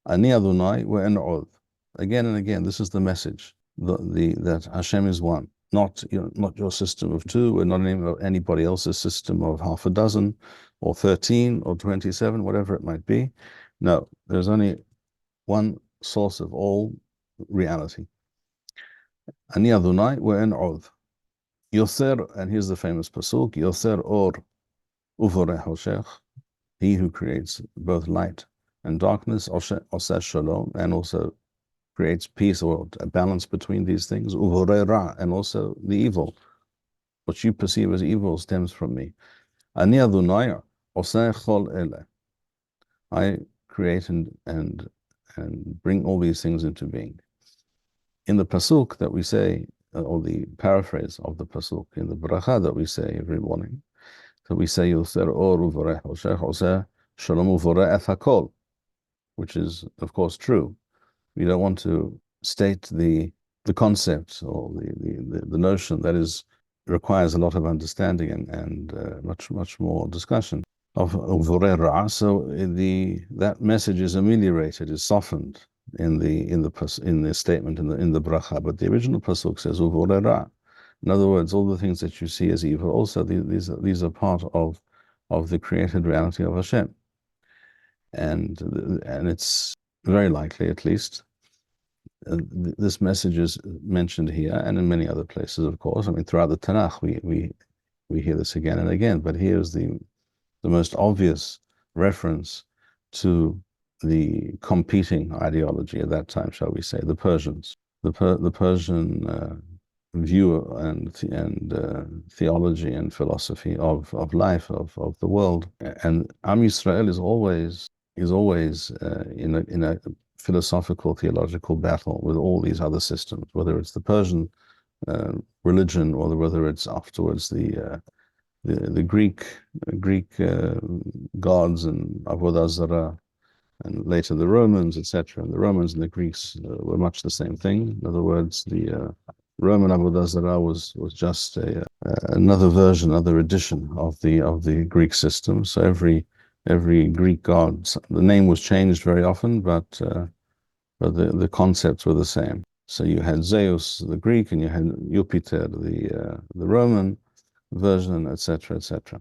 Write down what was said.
Ani Adonai ve'en Again and again, this is the message, that Hashem is one. Not your system of two, and not anybody else's system of half a dozen, or 13, or 27, whatever it might be. No, there's only one source of all reality. Ani Adonai ve'en Yotzer, and here's the famous pasuk, Yotzer or UVoreh Choshech, he who creates both light and darkness, Choshech Shilo, and also creates peace or a balance between these things, UVoreh Ra, and also the evil. What you perceive as evil stems from me. Ani Adonai oseh chol ele. I create and bring all these things into being. In the pasuk that we say, or the paraphrase of the pasuk in the bracha that we say every morning, so we say Yotzer or UVoreh Choshech oseh shalom UVoreh et hakol, which is of course true. We don't want to state the concept or the notion that requires a lot of understanding and much more discussion of UVoreh Ra. So that message is ameliorated, is softened in the statement in the bracha, but the original pasuk says UVoreh Ra. In other words, all the things that you see as evil, also these are part of the created reality of Hashem, and it's very likely, at least, this message is mentioned here and in many other places, of course. I mean, throughout the Tanakh, we hear this again and again. But here's the most obvious reference to the competing ideology at that time, shall we say, the Persians, the Persian view and theology and philosophy of life, of the world. And Am Yisrael is always in a philosophical, theological battle with all these other systems, whether it's the Persian religion or whether it's afterwards the Greek gods and Avodah Zarah, and later the Romans, etc. And the Romans and the Greeks were much the same thing. In other words, the Roman Avodah Zarah was just another version, another edition of the Greek system. So every Greek god, the name was changed very often, but the concepts were the same. So you had Zeus, the Greek, and you had Jupiter, the Roman version, etc., etc.